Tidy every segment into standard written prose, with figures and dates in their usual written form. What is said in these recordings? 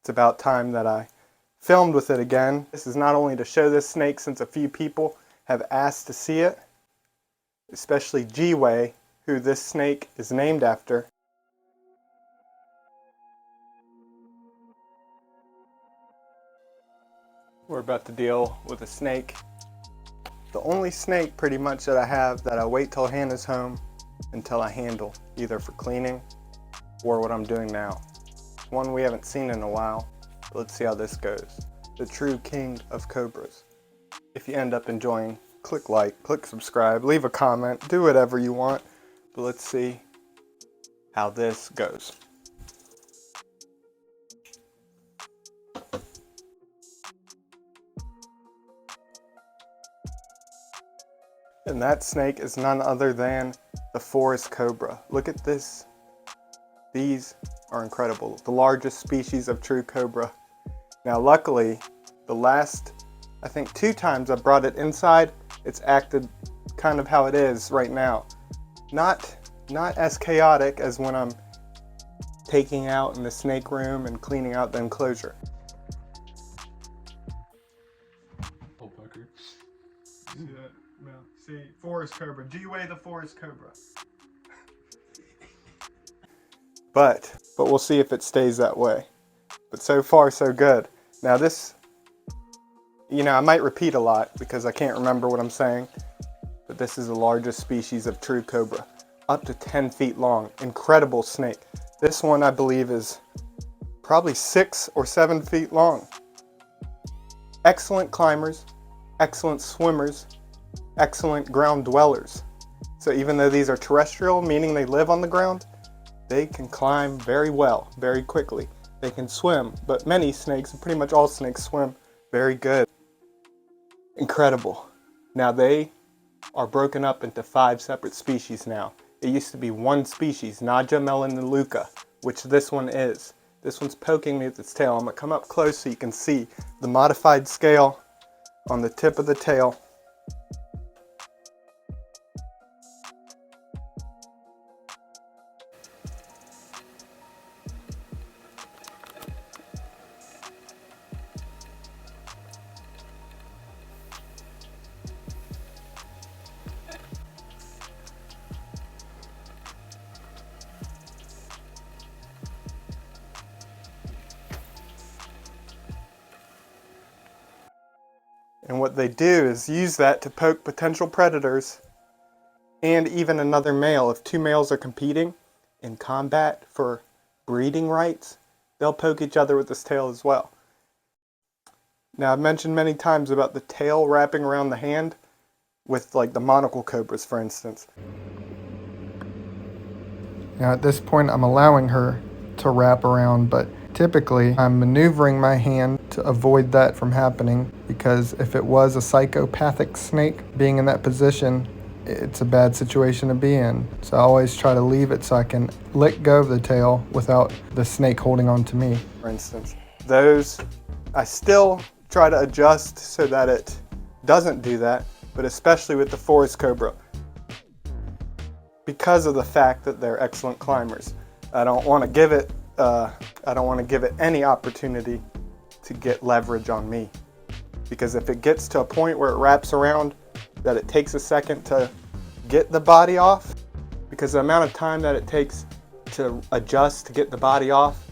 It's about time that I filmed with it again. This is not only to show this snake, since a few people have asked to see it, especially G-Way, who this snake is named after. We're about to deal with a snake. The only snake pretty much that I have that I wait till Hannah's home until I handle, either for cleaning or what I'm doing now. One we haven't seen in a while. Let's see how this goes. The true king of cobras. If you end up enjoying, click like, click subscribe, leave a comment, do whatever you want. But let's see how this goes. And that snake is none other than the Forest Cobra. Look at this. These are incredible. The largest species of true cobra. Now luckily, the last, I think 2 times I brought it inside, it's acted kind of how it is right now. Not as chaotic as when I'm taking out in the snake room and cleaning out the enclosure. Oh, fucker. See that? No. See, Forest Cobra. G-Way the Forest Cobra. But we'll see if it stays that way. But so far, so good. Now this, I might repeat a lot because I can't remember what I'm saying, but this is the largest species of true cobra. Up to 10 feet long. Incredible snake. This one, I believe, is probably 6 or 7 feet long. Excellent climbers, excellent swimmers, excellent ground dwellers. So even though these are terrestrial, meaning they live on the ground, they can climb very well, very quickly. They can swim, but many snakes, and pretty much all snakes, swim very good. Incredible. Now they are broken up into 5 separate species now. It used to be 1 species, Naja melaneluca, which this one is. This one's poking me with its tail. I'm gonna come up close so you can see the modified scale on the tip of the tail. And what they do is use that to poke potential predators and even another male. If 2 males are competing in combat for breeding rights, they'll poke each other with this tail as well. Now I've mentioned many times about the tail wrapping around the hand with like the monocle cobras, for instance. Now at this point I'm allowing her to wrap around, but typically I'm maneuvering my hand to avoid that from happening, because if it was a psychopathic snake being in that position, it's a bad situation to be in. So I always try to leave it so I can let go of the tail without the snake holding on to me. For instance, those I still try to adjust so that it doesn't do that, but especially with the Forest Cobra, because of the fact that they're excellent climbers. I don't want to give it any opportunity to get leverage on me, because if it gets to a point where it wraps around that it takes a second to get the body off, because the amount of time that it takes to adjust to get the body off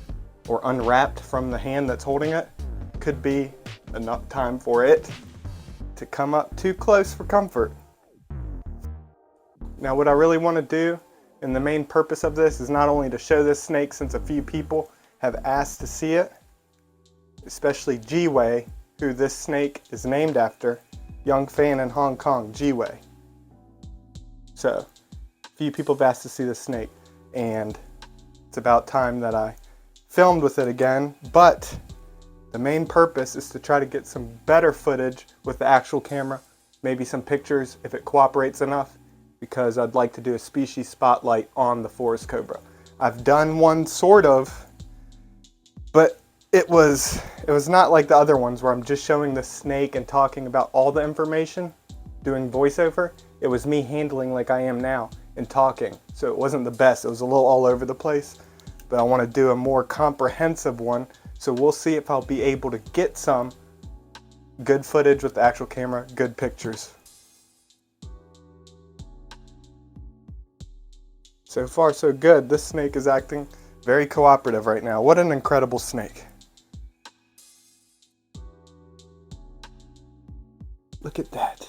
or unwrapped from the hand that's holding it could be enough time for it to come up too close for comfort. Now what I really want to do, and the main purpose of this, is not only to show this snake, since a few people have asked to see it, especially G-Way, who this snake is named after, young fan in Hong Kong, G-Way. So, a few people have asked to see the snake, and it's about time that I filmed with it again, but the main purpose is to try to get some better footage with the actual camera, maybe some pictures if it cooperates enough, because I'd like to do a species spotlight on the Forest Cobra. I've done one sort of, but it was not like the other ones where I'm just showing the snake and talking about all the information, doing voiceover. It was me handling like I am now and talking. So it wasn't the best. It was a little all over the place, but I want to do a more comprehensive one So we'll see if I'll be able to get some good footage with the actual camera, good pictures. So far so good. This snake is acting very cooperative right now. What an incredible snake. Look at that.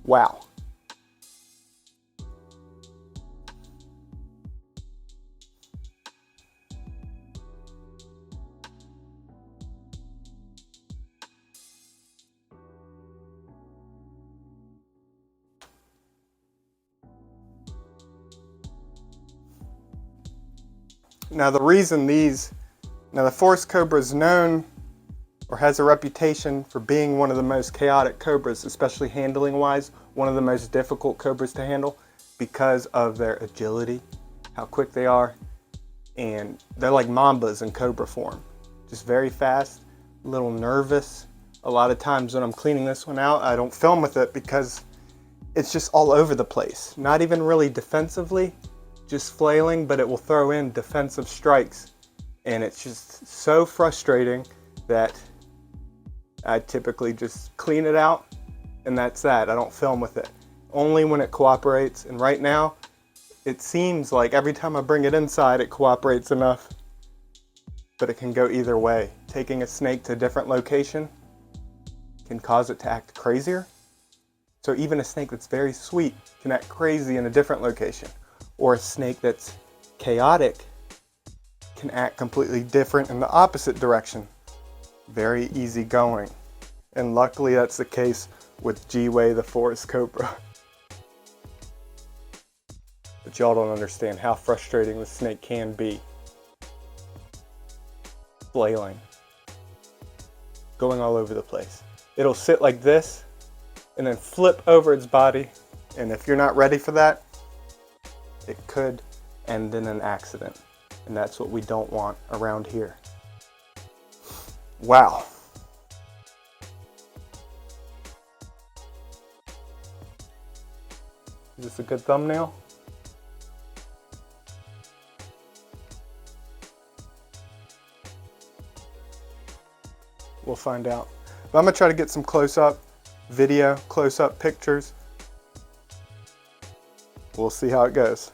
Wow. Now the Forest Cobra is known or has a reputation for being one of the most chaotic cobras, especially handling wise, one of the most difficult cobras to handle because of their agility, how quick they are, and they're like mambas in cobra form. Just very fast, a little nervous. A lot of times when I'm cleaning this one out, I don't film with it because it's just all over the place. Not even really defensively, just flailing, but it will throw in defensive strikes. And it's just so frustrating that I typically just clean it out and that's that. I don't film with it. Only when it cooperates. And right now, it seems like every time I bring it inside, it cooperates enough. But it can go either way. Taking a snake to a different location can cause it to act crazier. So even a snake that's very sweet can act crazy in a different location. Or a snake that's chaotic can act completely different in the opposite direction. Very easygoing. And luckily that's the case with NwM-BeiBei, the Forest Cobra. But y'all don't understand how frustrating the snake can be. Flailing. Going all over the place. It'll sit like this and then flip over its body. And if you're not ready for that, it could end in an accident. And that's what we don't want around here. Wow. Is this a good thumbnail? We'll find out. But I'm gonna try to get some close-up video, close-up pictures. We'll see how it goes.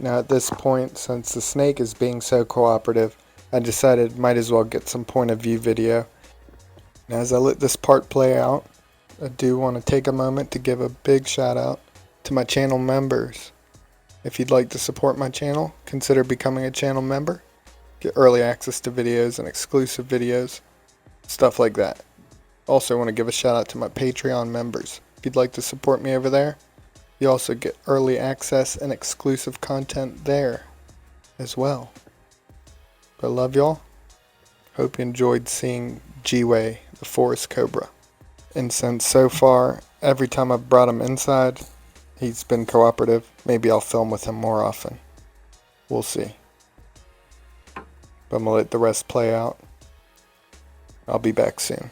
Now at this point, since the snake is being so cooperative, I decided might as well get some point of view video. Now as I let this part play out, I do want to take a moment to give a big shout out to my channel members. If you'd like to support my channel, consider becoming a channel member. Get early access to videos and exclusive videos, stuff like that. Also want to give a shout out to my Patreon members. If you'd like to support me over there, you also get early access and exclusive content there as well. But I love y'all. Hope you enjoyed seeing G-Way, the Forest Cobra. And since so far, every time I've brought him inside, he's been cooperative. Maybe I'll film with him more often. We'll see. But I'm going to let the rest play out. I'll be back soon.